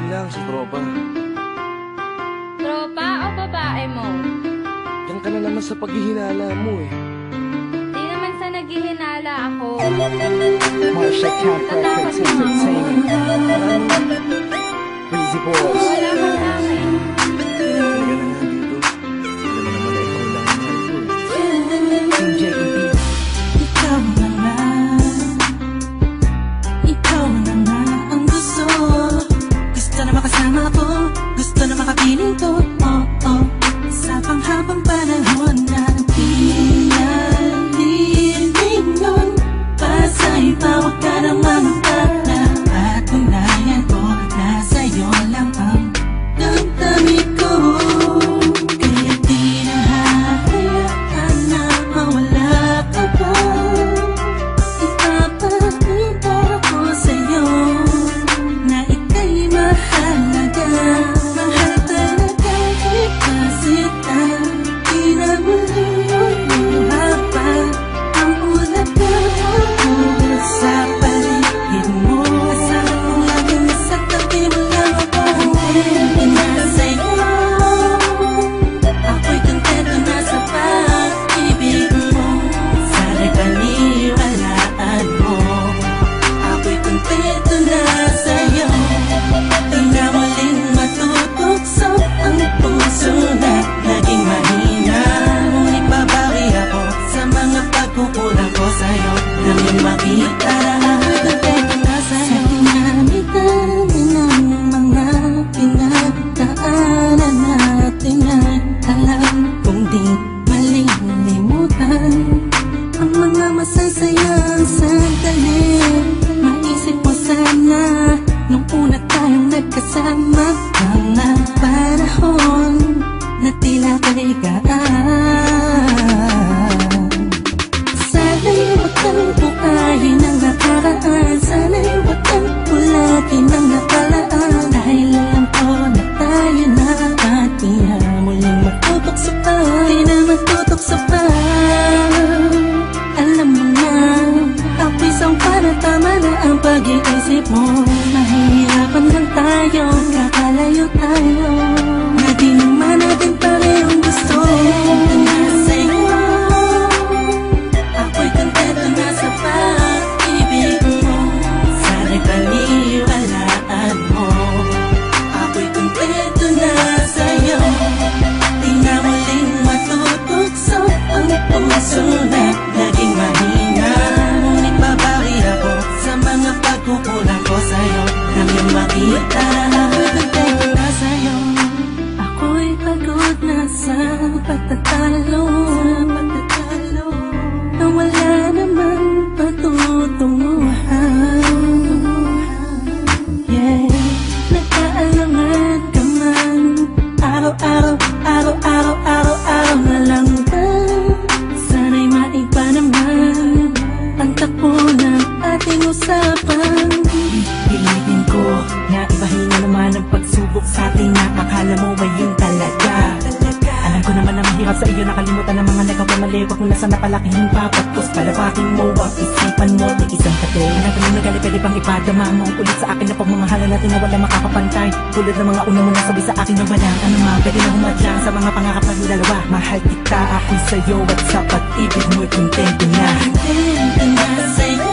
lang, si Tropa. Tropa o babae mo? Yan ka na naman sa paghihinala mo eh. Di naman sa naghihinala ako. Marsha Camp Records Entertainment. Breezy Boys. Wala ka sa akin. Talaga na nga dito. Hindi naman na ikaw lang ang mahal ko eh. Team JEP. Ikaw na nga. Ikaw na nga ang gusto. Gusto na makasama ko. Gusto na makapiling ko. Oh, oh. Sa panghabang panahon na pinalilingon. Pasa'y tawag ka ng mamutala. At unayan ko na sa'yo lang ang damdamin ko. Kaya di na hahayaan na mawala ka pa. Ipapakita ko sa'yo na ika'y mahalaga. Mahal talaga kita sita. Di na muli pa ang ulaga sa paligid mo. Kasama ko lagi nasa tabi mo lang ako. Kontento na sa'yo. Ako'y kontento na sa pag-ibig mo. Sana'y paniwalaan mo. Ako'y kontento na sa'yo. Di na muling matutukso ang puso na naging mahina. Ngunit babawi ako sa mga pagkukulang ko sa'yo. Nang yung makita na ako'y kontento na sa'yo. Sa dinami-dami ng mga pinagdaanan natin ay alam kong di malilimutan ang mga masasayang sandali. Maisip mo sana nung una tayong nagkasama. Mga panahon na tila kaligaan. Sana'y wag kang bukayin ang nakaraan. Sana'y wag kang ulagin ang nakalaan. Dahil alam ko na tayo na at di na muling matutokso pa. Di na matutokso pa. Alam mo na ako'y sangpa na tama na ang pag-iisip mo. Mahihirapan lang tayo, kakalayo tayo. Na di naman natin parehong gusto. Kontento na sa'yo. Ako'y kontento na sa pag-ibig mo. Sana'y paniwalaan mo. Ako'y kontento na sa'yo. Di na muling matutukso ang puso na naging mahina. Ngunit babawi ako sa mga pagkukulang ko sa'yo. Nang yung makita na ako'y kontento na sa'yo. Ako'y pagod na sa pagtatalo. Na wala namang patutunguhan. Yeah, nagkaalangan ka man. Araw-araw, araw-araw, araw-araw na lang ba? Sana'y maiba naman ang takbo ng ating usapan. Pilitin ko na ibahin na naman ang pagsubok sa atin na akala mo ba yun talaga? Alam ko naman na mahirap sa iyo nakalimutan ang mga nagkawamali. Huwag mo na sana palakihin pa. Pagkos palabakin mo ang isipan mo. Di isang kate. Alam ko na gali pwede pang ipadama mo ang ulit sa akin na pagmamahala natin na wala makakapantay. Tulad ng mga una mo nasabi sa akin na walang anuman. Pwede na humadlang sa mga pangarap na dalawa. Mahal kita ako'y sa'yo at sa pag-ibig mo'y kontento na. Kontento na sa'yo.